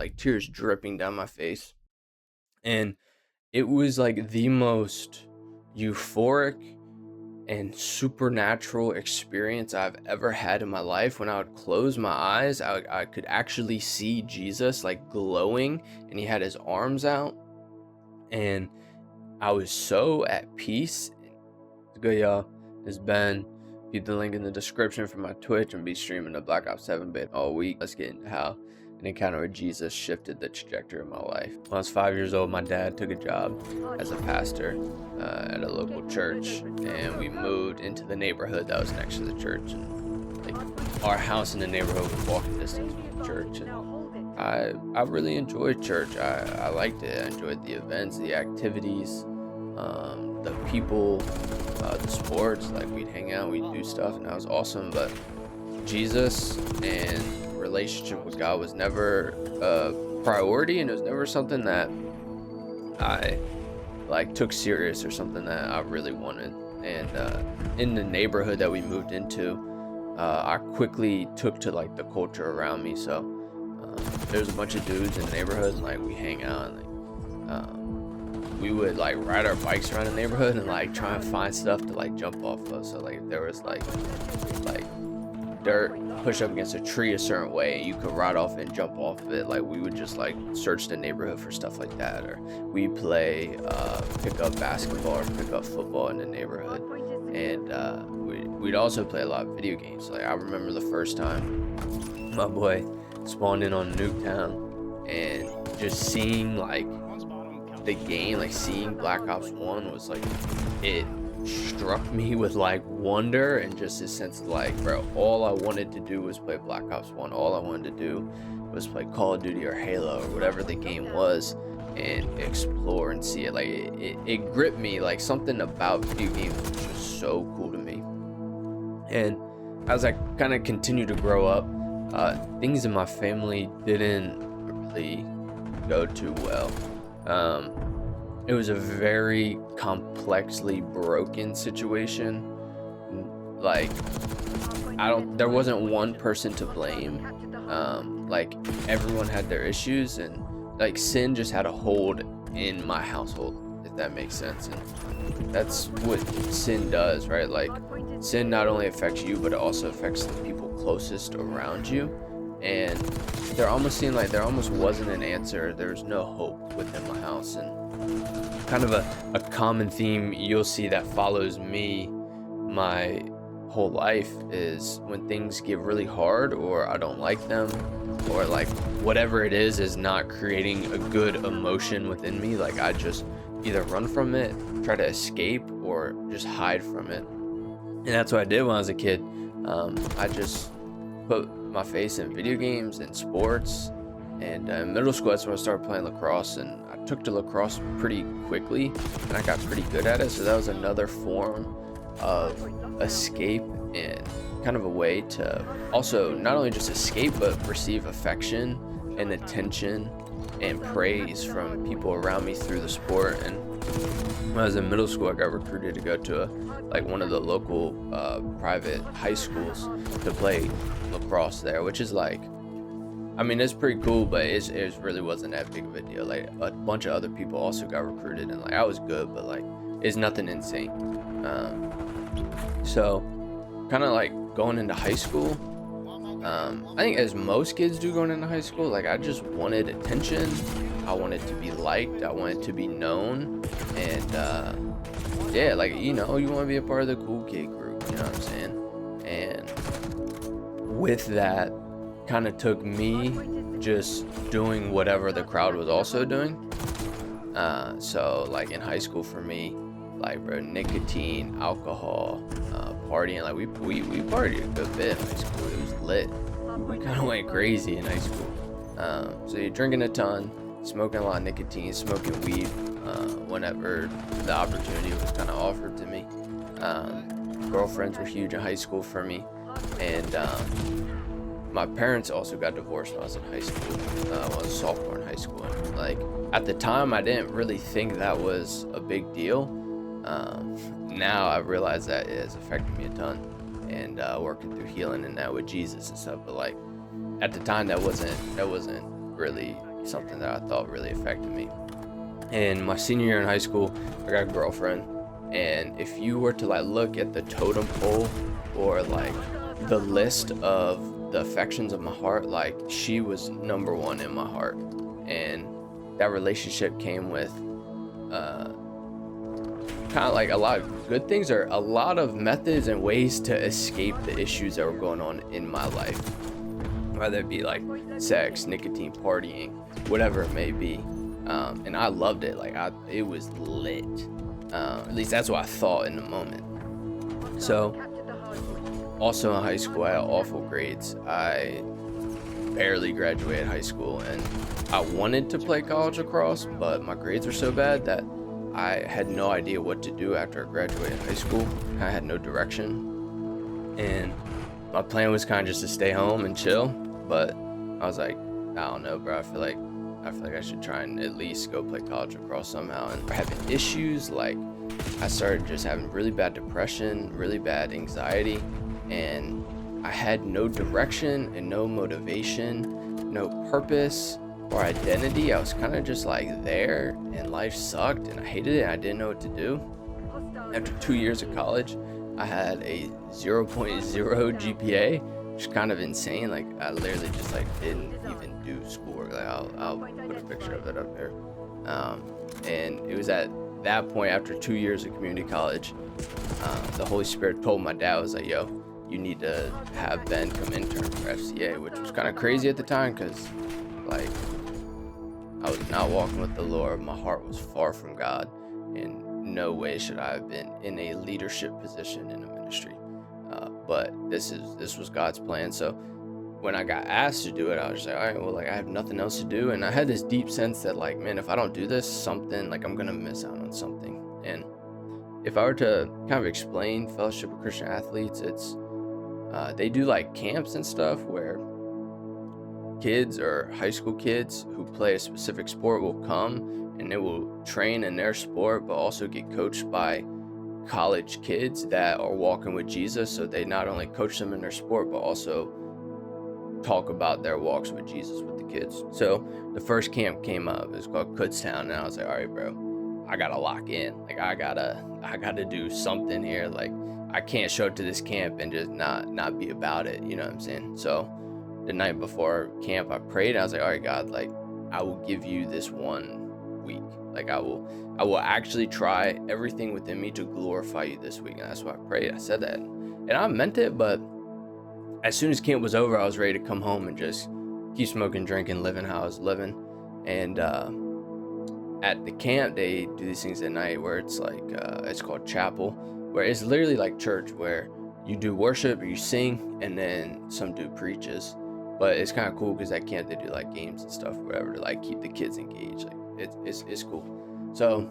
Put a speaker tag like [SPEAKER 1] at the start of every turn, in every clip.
[SPEAKER 1] like tears dripping down my face. And it was like the most euphoric and supernatural experience I've ever had in my life. When I would close my eyes, I could actually see Jesus like glowing, and he had his arms out, and I was so at peace. It's good, y'all. It's Ben. Keep the link in the description for my Twitch and be streaming the Black Ops 7 bit all week. Let's get into how an encounter with Jesus shifted the trajectory of my life. When I was 5 years old, my dad took a job as a pastor at a local church, and we moved into the neighborhood that was next to the church. And like our house in the neighborhood was walking distance from the church, and I really enjoyed church. I liked it. I enjoyed the events, the activities, the people, the sports. Like we'd hang out, we'd do stuff, and that was awesome. But Jesus and relationship with God was never a priority, and it was never something that I like took serious or something that I really wanted. And in the neighborhood that we moved into, I quickly took to like the culture around me. So there's a bunch of dudes in the neighborhood, and like we hang out, and like we would like ride our bikes around the neighborhood and like try and find stuff to like jump off of. So like there was like dirt push up against a tree a certain way, and you could ride off and jump off of it. Like we would just like search the neighborhood for stuff like that, or we play pick up basketball or pick up football in the neighborhood. And we'd also play a lot of video games. Like I remember the first time my boy spawned in on Nuketown, and just seeing like the game, like seeing Black Ops 1 was like, it struck me with like wonder and just a sense of like, bro, all I wanted to do was play Black Ops 1. All I wanted to do was play Call of Duty or Halo or whatever the game was, and explore and see it. Like it gripped me. Like something about video games was just so cool to me. And as I kind of continued to grow up, things in my family didn't really go too well. It was a very complexly broken situation. Like there wasn't one person to blame. Like everyone had their issues, and like sin just had a hold in my household, if that makes sense. And that's what sin does, right? Like sin not only affects you, but it also affects the people closest around you. And there almost wasn't an answer. There's no hope within my house. And kind of a common theme you'll see that follows me my whole life is when things get really hard, or I don't like them, or like whatever it is not creating a good emotion within me, like I just either run from it, try to escape, or just hide from it. And that's what I did when I was a kid. I just put my face in video games and sports. And in middle school, that's when I started playing lacrosse, and I took to lacrosse pretty quickly, and I got pretty good at it. So that was another form of escape, and kind of a way to also not only just escape, but receive affection and attention and praise from people around me through the sport. And when I was in middle school, I got recruited to go to one of the local private high schools to play lacrosse there, which is like, I mean, it's pretty cool, but it really wasn't that big of a deal. Like a bunch of other people also got recruited, and like I was good, but like it's nothing insane. So kind of like going into high school, I think as most kids do going into high school, like I just wanted attention. I wanted to be liked. I wanted to be known. And yeah, like, you know, you want to be a part of the cool kid group, you know what I'm saying? And with that, kind of took me just doing whatever the crowd was also doing. So like in high school for me, like, bro, nicotine, alcohol, partying, like we partied a good bit in high school. It was lit. We kind of went crazy in high school. So you're drinking a ton, smoking a lot of nicotine, smoking weed, whenever the opportunity was kind of offered to me. Girlfriends were huge in high school for me, and my parents also got divorced when I was in high school. When I was a sophomore in high school. And, like, at the time, I didn't really think that was a big deal. Now I realize that it has affected me a ton, and working through healing and that with Jesus and stuff. But like at the time, that wasn't really something that I thought really affected me. In my senior year in high school, I got a girlfriend, and if you were to like look at the totem pole or like the list of the affections of my heart, like she was number one in my heart. And that relationship came with uh kind of like a lot of good things, or a lot of methods and ways to escape the issues that were going on in my life, whether it be like sex, nicotine, partying, whatever it may be. And I loved it. It was lit. At least that's what I thought in the moment. So also in high school, I had awful grades. I barely graduated high school, and I wanted to play college lacrosse, but my grades were so bad that I had no idea what to do after I graduated high school. I had no direction, and my plan was kind of just to stay home and chill. But I was like, I don't know, bro. I feel like I should try and at least go play college lacrosse somehow. And having issues, like I started just having really bad depression, really bad anxiety, and I had no direction and no motivation, no purpose or identity. I was kind of just like there, and life sucked and I hated it and I didn't know what to do. After 2 years of college, I had a 0.0 GPA, which is kind of insane. Like I literally just like didn't even do schoolwork. Like I'll put a picture of it up there. And it was at that point, after 2 years of community college, the Holy Spirit told my dad, was like, yo, you need to have Ben come intern for FCA, which was kind of crazy at the time because like I was not walking with the Lord. My heart was far from God. In no way should I have been in a leadership position in a ministry. But this was God's plan. So when I got asked to do it, I was just like, all right, well, like I have nothing else to do. And I had this deep sense that like, man, if I don't do this, something, like I'm going to miss out on something. And if I were to kind of explain Fellowship of Christian Athletes, it's, they do like camps and stuff where kids or high school kids who play a specific sport will come and they will train in their sport, but also get coached by college kids that are walking with Jesus. So they not only coach them in their sport, but also talk about their walks with Jesus with the kids. So the first camp came up. It was called Kutztown, and I was like, all right, bro, I gotta lock in. Like I gotta do something here. Like I can't show up to this camp and just not be about it. You know what I'm saying? So the night before camp, I prayed. I was like, all right, God, like I will give you this 1 week. Like I will actually try everything within me to glorify you this week. And that's why I prayed. I said that, and I meant it. But as soon as camp was over, I was ready to come home and just keep smoking, drinking, living how I was living. And at the camp, they do these things at night where it's like it's called chapel, where it's literally like church, where you do worship or you sing, and then some dude preaches. But it's kind of cool because at camp they do like games and stuff, or whatever, to like keep the kids engaged. Like it's cool. So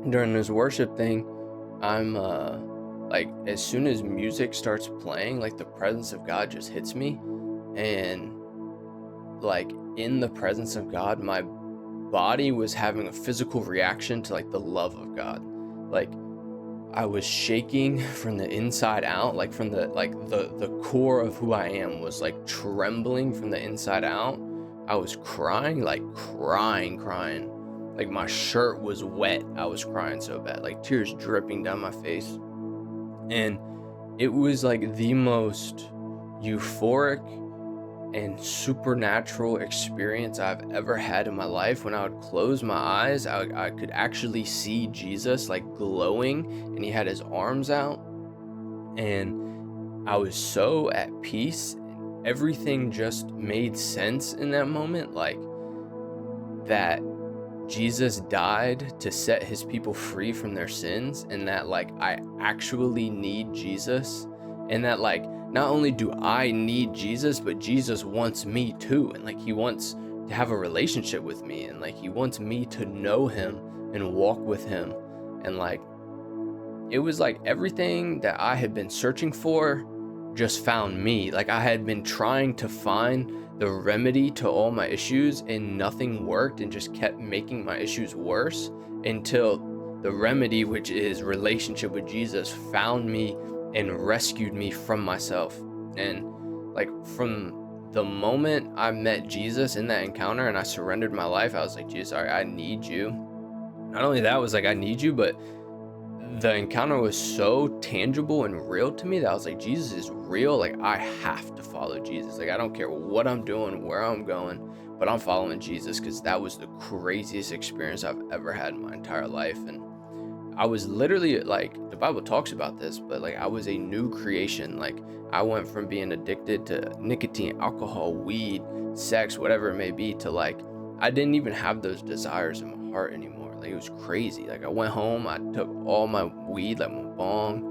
[SPEAKER 1] during this worship thing, I'm like as soon as music starts playing, like the presence of God just hits me, and like in the presence of God, my body was having a physical reaction to like the love of God. Like I was shaking from the inside out, like from the core of who I am was like trembling from the inside out. I was crying. Like my shirt was wet. I was crying so bad, like tears dripping down my face. And it was like the most euphoric and supernatural experience I've ever had in my life. When I would close my eyes, I could actually see Jesus like glowing, and he had his arms out, and I was so at peace. Everything just made sense in that moment, like that Jesus died to set his people free from their sins, and that like I actually need Jesus, and that like not only do I need Jesus, but Jesus wants me too. And like he wants to have a relationship with me, and like he wants me to know him and walk with him. And like it was like everything that I had been searching for just found me. Like I had been trying to find the remedy to all my issues, and nothing worked, and just kept making my issues worse, until the remedy, which is relationship with Jesus, found me and rescued me from myself. And like from the moment I met Jesus in that encounter and I surrendered my life, I was like, Jesus, all right, I need you. Not only that, was like, I need you, but the encounter was so tangible and real to me that I was like, Jesus is real. Like, I have to follow Jesus. Like, I don't care what I'm doing, where I'm going, but I'm following Jesus, because that was the craziest experience I've ever had in my entire life. And I was literally, like, the Bible talks about this, but like, I was a new creation. Like, I went from being addicted to nicotine, alcohol, weed, sex, whatever it may be, to like, I didn't even have those desires in my heart anymore. Like, it was crazy. Like, I went home, I took all my weed, like my bong,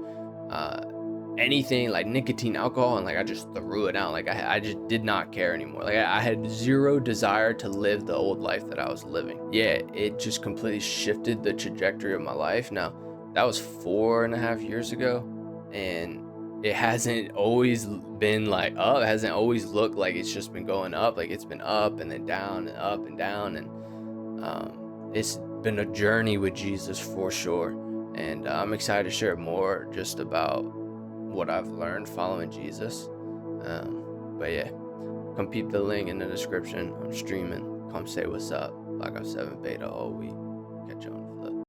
[SPEAKER 1] anything like nicotine, alcohol, and like I just threw it out. Like, I just did not care anymore. Like, I had zero desire to live the old life that I was living. Yeah, it just completely shifted the trajectory of my life. Now, that was 4.5 years ago, and it hasn't always been like up. It hasn't always looked like it's just been going up. Like, it's been up and then down and up and down, and it's been a journey with Jesus for sure. And I'm excited to share more just about what I've learned following Jesus. But yeah, come peep the link in the description. I'm streaming. Come say what's up. Blackout 7 beta all week. Catch you on